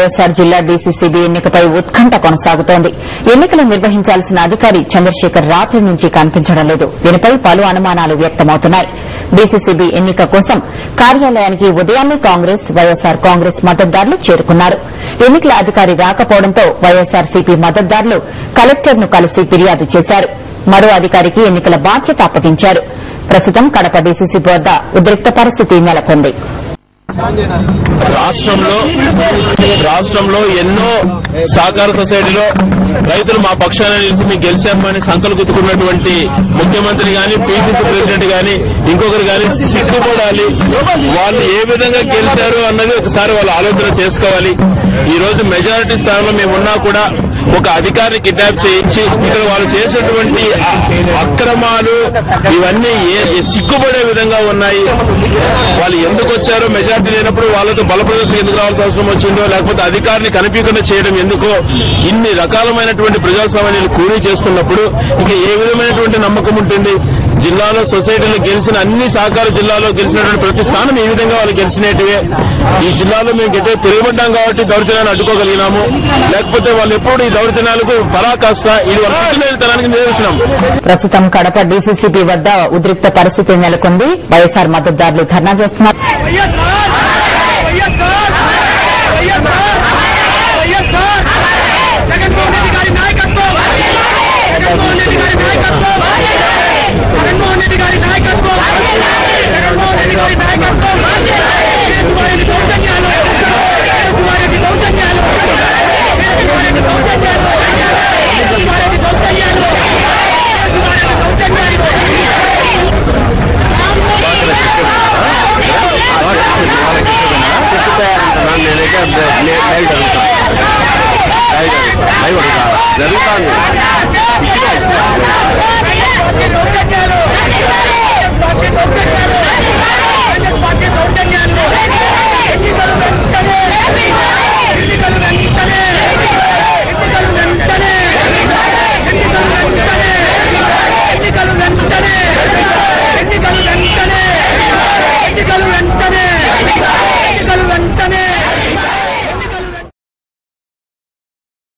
వైఎస్సార్ జిల్లా డీసీసీబీ ఎన్నికపై ఉత్కంఠ కొనసాగుతోంది. ఎన్నికలు నిర్వహించాల్సిన అధికారి చంద్రశేఖర్ రాత్రి నుంచి కనిపించడం లేదు. దీనిపై పలు అనుమానాలు వ్యక్తమవుతున్నాయి. డీసీసీబీ ఎన్నిక కోసం కార్యాలయానికి ఉదయాన్నే కాంగ్రెస్, వైఎస్సార్ కాంగ్రెస్ మద్దతుదారులు చేరుకున్నారు. ఎన్నికల అధికారి రాకపోవడంతో వైఎస్సార్సీపీ మద్దతుదారులు కలెక్టర్ను కలిసి ఫిర్యాదు చేశారు. మరో అధికారికి ఎన్నికల బాధ్యత అప్పగించారు. ప్రస్తుతం కడప డీసీసీబీ వద్ద ఉద్రిక్త పరిస్థితి నెలకొంది. రాష్ట్రంలో ఎన్నో సహకార సొసైటీలో రైతులు మా పక్షాన నిలిచి మేము గెలిచామని సంకలు గుద్దుకున్నటువంటి ముఖ్యమంత్రి గాని, పీసీసీ ప్రెసిడెంట్ గాని, ఇంకొకరు గాని సిగ్గుపడాలి. వాళ్ళు ఏ విధంగా గెలిచారు అన్నది ఒకసారి వాళ్ళు ఆలోచన చేసుకోవాలి. ఈ రోజు మెజారిటీ స్థానంలో మేమున్నా కూడా ఒక అధికారిని కిడ్నాప్ చేయించి ఇక్కడ వాళ్ళు చేసినటువంటి అక్రమాలు ఇవన్నీ సిగ్గుపడే విధంగా ఉన్నాయి. వాళ్ళు ఎందుకు వచ్చారో, మెజారిటీ లేనప్పుడు వాళ్ళతో బల ప్రదర్శన ఎందుకు రావాల్సిన అవసరం వచ్చిందో, లేకపోతే అధికారిని కనిపించకుండా చేయడం ఎందుకో, ఇన్ని రకాలమైనటువంటి ప్రజాస్వామ్యాన్ని కూలీ చేస్తున్నప్పుడు ఇక ఏ విధమైనటువంటి నమ్మకం ఉంటుంది? జిల్లాలో సొసైటీలో గెలిచిన అన్ని సహకార జిల్లాలో గెలిచినటువంటి ప్రతి స్థానం ఈ విధంగా వాళ్ళు గెలిచినట్టువే. ఈ జిల్లాలో మేము గట్టిగా తిరగబడ్డాం కాబట్టి దౌర్జన్యాన్ని అడ్డుకోగలిగినాము. లేకపోతే వాళ్ళు ఎప్పుడు ఈ దౌర్జన్యాలకు పరాకాష్ట ఇది తనానికి నిరసనం. ప్రస్తుతం కడప డీసీసీబీ వద్ద ఉద్రిక్త పరిస్థితి నెలకొంది. వైఎస్సార్ మద్దతుదారులు ధర్నా చేస్తున్నారు. జరుగుతాను